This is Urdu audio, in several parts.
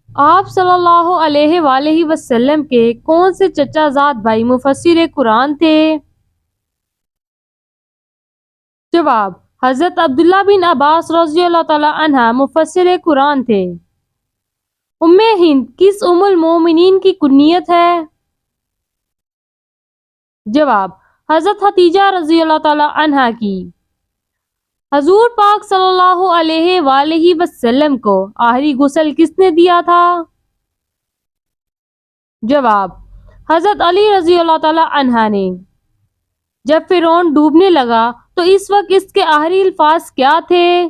آپ صلی اللہ علیہ وآلہ وسلم کے کون سے چچا زاد بھائی مفسر قرآن تھے؟ جواب: حضرت عبداللہ بن عباس رضی اللہ تعالی عنہ مفسر قرآن تھے۔ ام ہند کس ام المومنین کی کنیت ہے؟ جواب: حضرت خدیجہ رضی اللہ تعالی عنہا کی۔ حضور پاک صلی اللہ علیہ وآلہ وسلم کو آخری غسل کس نے دیا تھا؟ جواب: حضرت علی رضی اللہ تعالی عنہ نے۔ جب فرعون ڈوبنے لگا تو اس وقت اس کے آخری الفاظ کیا تھے؟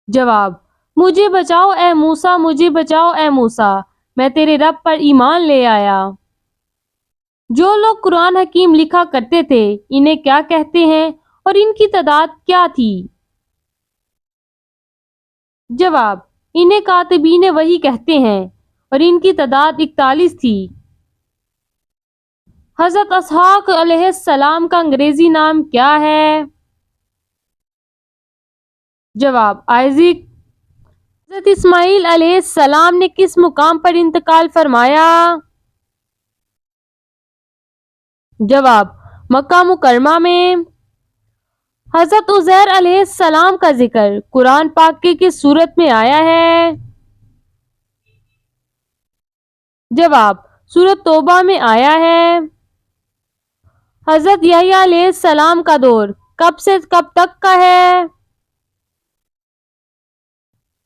جواب: مجھے بچاؤ اے موسیٰ، مجھے بچاؤ اے موسیٰ، میں تیرے رب پر ایمان لے آیا۔ جو لوگ قرآن حکیم لکھا کرتے تھے انہیں کیا کہتے ہیں اور ان کی تعداد کیا تھی؟ جواب: انہیں کاتبین وحی کہتے ہیں اور ان کی تعداد 41 تھی۔ حضرت اسحاق علیہ السلام کا انگریزی نام کیا ہے؟ جواب: آئزیک۔ حضرت اسماعیل علیہ السلام نے کس مقام پر انتقال فرمایا؟ جواب: مکہ مکرمہ میں۔ حضرت عزیر علیہ السلام کا ذکر قرآن پاک کی کس سورت میں آیا ہے؟ جواب: سورۃ توبہ میں آیا ہے۔ حضرت یحییٰ علیہ السلام کا دور کب سے کب تک کا ہے؟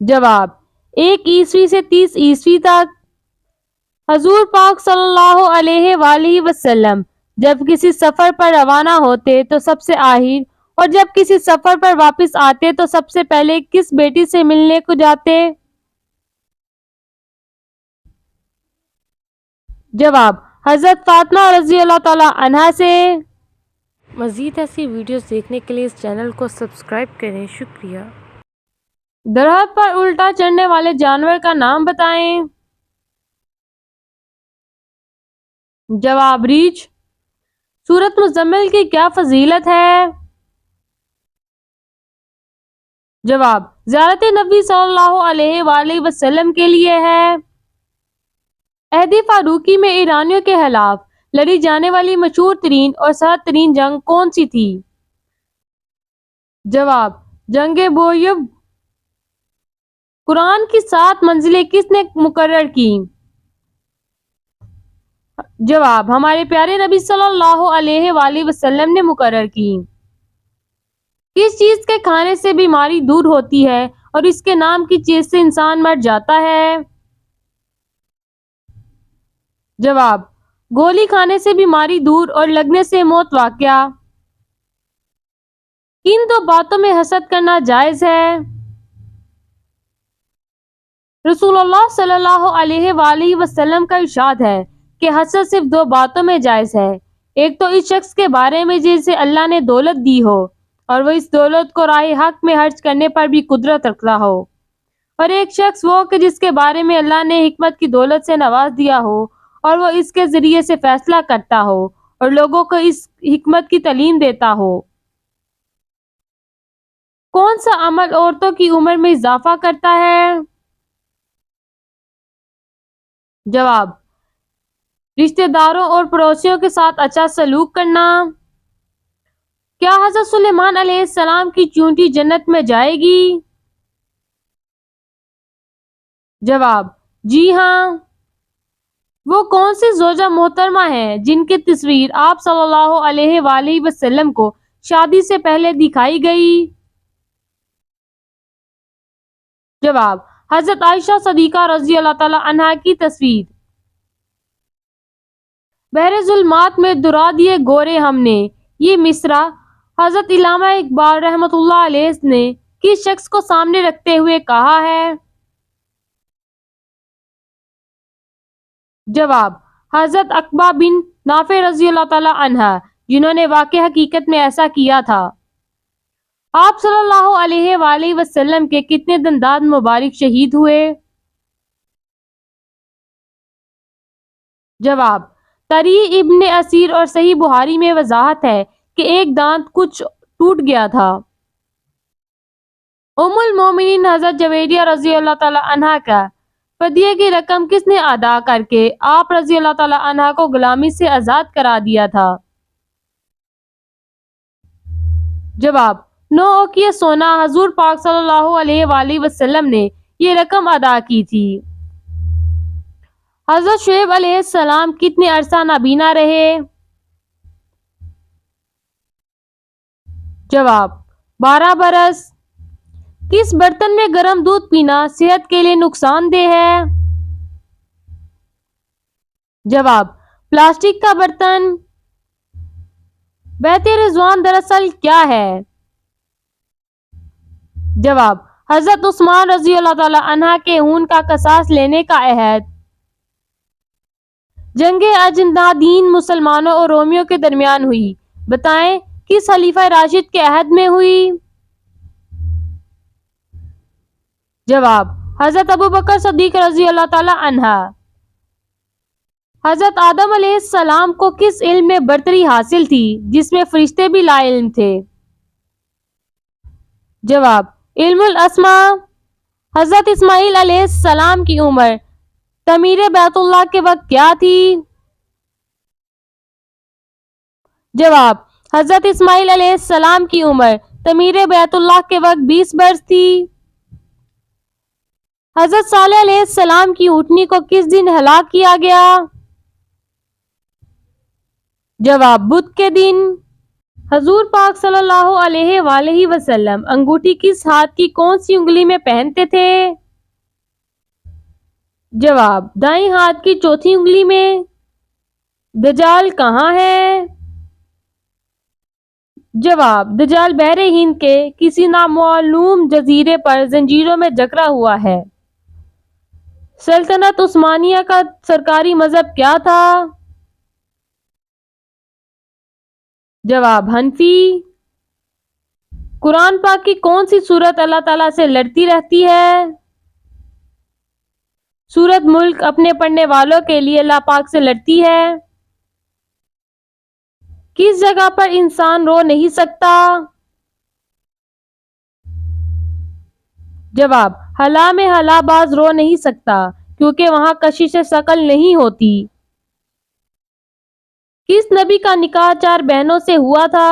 جواب: 1 عیسوی سے 30 عیسوی تک۔ حضور پاک صلی اللہ علیہ وآلہ وسلم جب کسی سفر پر روانہ ہوتے تو سب سے آخر اور جب کسی سفر پر واپس آتے تو سب سے پہلے کس بیٹی سے ملنے کو جاتے؟ جواب: حضرت فاطمہ رضی اللہ تعالی عنہا سے۔ مزید ایسی ویڈیوز دیکھنے کے لیے اس چینل کو سبسکرائب کریں۔ شکریہ۔ درخت پر الٹا چڑھنے والے جانور کا نام بتائیں۔ جواب: ریچھ۔ سورۃ مزمل کی کیا فضیلت ہے؟ جواب: زیارت نبی صلی اللہ علیہ وآلہ وسلم کے لیے ہے۔ عہد فاروقی میں ایرانیوں کے خلاف لڑی جانے والی مشہور ترین اور سرد ترین جنگ کون سی تھی؟ جواب: جنگ بوئیب۔ قرآن کی 7 منزلیں کس نے مقرر کی؟ جواب: ہمارے پیارے نبی صلی اللہ علیہ وآلہ وسلم نے مقرر کی۔ کس چیز کے کھانے سے بیماری دور ہوتی ہے اور اس کے نام کی چیز سے انسان مر جاتا ہے؟ جواب: گولی کھانے سے بیماری دور اور لگنے سے موت واقع۔ کن 2 باتوں میں حسد کرنا جائز ہے؟ رسول اللہ صلی اللہ علیہ وآلہ وسلم کا ارشاد ہے کہ حسد صرف 2 باتوں میں جائز ہے، ایک تو اس شخص کے بارے میں جسے اللہ نے دولت دی ہو اور وہ اس دولت کو راہ حق میں خرچ کرنے پر بھی قدرت رکھتا ہو، اور ایک شخص وہ کہ جس کے بارے میں اللہ نے حکمت کی دولت سے نواز دیا ہو اور وہ اس کے ذریعے سے فیصلہ کرتا ہو اور لوگوں کو اس حکمت کی تعلیم دیتا ہو۔ کون سا عمل عورتوں کی عمر میں اضافہ کرتا ہے؟ جواب: رشتہ داروں اور پڑوسیوں کے ساتھ اچھا سلوک کرنا۔ کیا حضرت سلیمان علیہ السلام کی چونٹی جنت میں جائے گی؟ جواب: جی ہاں۔ وہ کون سی زوجہ محترمہ ہیں جن کی تصویر آپ صلی اللہ علیہ وآلہ وسلم کو شادی سے پہلے دکھائی گئی؟ جواب: حضرت عائشہ صدیقہ رضی اللہ تعالی عنہا کی تصویر۔ بحر ظلمات میں دورا دیے گورے ہم نے، یہ مصرع حضرت علامہ اقبال رحمۃ اللہ علیہ نے کس شخص کو سامنے رکھتے ہوئے کہا ہے؟ جواب: حضرت عقبہ بن نافع رضی اللہ تعالی عنہ، جنہوں نے واقع حقیقت میں ایسا کیا تھا۔ آپ صلی اللہ علیہ وآلہ وسلم کے کتنے دندان مبارک شہید ہوئے؟ جواب: طریح ابن اسیر اور صحیح بخاری میں وضاحت ہے کہ ایک دانت کچھ ٹوٹ گیا تھا۔ ام المومنین حضرت جویریہ رضی اللہ تعالی عنہ کا فدیے کی رقم کس نے ادا کر کے آپ رضی اللہ تعالی عنہ کو غلامی سے آزاد کرا دیا تھا؟ جواب: 9 اوقیہ سونا حضور پاک صلی اللہ علیہ وآلہ وسلم نے یہ رقم ادا کی تھی۔ حضرت شعیب علیہ السلام کتنے عرصہ نابینا رہے؟ جواب: 12 برس۔ کس برتن میں گرم دودھ پینا صحت کے لیے نقصان دہ ہے؟ جواب: پلاسٹک کا برتن۔ بیعت رضوان دراصل کیا ہے؟ جواب: حضرت عثمان رضی اللہ تعالی عنہ کے خون کا قصاص لینے کا عہد۔ جنگ اجنادین مسلمانوں اور رومیوں کے درمیان ہوئی، بتائیں کس خلیفہ راشد کے عہد میں ہوئی؟ جواب: حضرت ابوبکر صدیق رضی اللہ تعالی عنہ۔ حضرت آدم علیہ السلام کو کس علم میں برتری حاصل تھی جس میں فرشتے بھی لا علم تھے؟ جواب: علم الاسماء۔ حضرت اسماعیل علیہ السلام کی عمر تعمیر بیت اللہ کے وقت کیا تھی؟ جواب: حضرت اسماعیل علیہ السلام کی عمر تعمیر بیت اللہ کے وقت 20 برس تھی۔ حضرت صالح علیہ السلام کی اونٹنی کو کس دن ہلاک کیا گیا؟ جواب: بدھ کے دن۔ حضور پاک صلی اللہ علیہ وآلہ وسلم انگوٹھی کس ہاتھ کی کون سی انگلی میں پہنتے تھے؟ جواب: دائیں ہاتھ کی چوتھی انگلی میں۔ دجال کہاں ہے؟ جواب: دجال بحر ہند کے کسی نامعلوم جزیرے پر زنجیروں میں جکڑا ہوا ہے۔ سلطنت عثمانیہ کا سرکاری مذہب کیا تھا؟ جواب: حنفی۔ قرآن پاک کی کون سی سورت اللہ تعالیٰ سے لڑتی رہتی ہے؟ سورت ملک اپنے پڑھنے والوں کے لیے اللہ پاک سے لڑتی ہے۔ کس جگہ پر انسان رو نہیں سکتا؟ جواب: خلا میں خلا باز رو نہیں سکتا کیونکہ وہاں کشش ثقل نہیں ہوتی۔ کس نبی کا نکاح 4 بہنوں سے ہوا تھا؟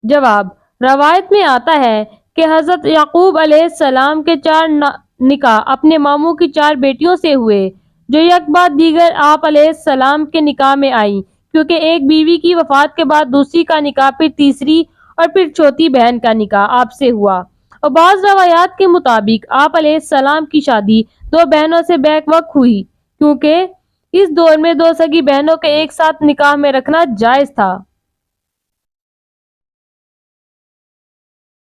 جواب: روایت میں آتا ہے کہ حضرت یعقوب علیہ السلام کے 4 نکاح اپنے ماموں کی 4 بیٹیوں سے ہوئے جو یک بعد دیگر آپ علیہ السلام کے نکاح میں آئیں، کیونکہ ایک بیوی کی وفات کے بعد دوسری کا نکاح، پھر تیسری اور پھر چوتھی بہن کا نکاح آپ سے ہوا، اور بعض روایات کے مطابق آپ علیہ السلام کی شادی 2 بہنوں سے بیک وقت ہوئی کیونکہ اس دور میں 2 سگی بہنوں کے ایک ساتھ نکاح میں رکھنا جائز تھا۔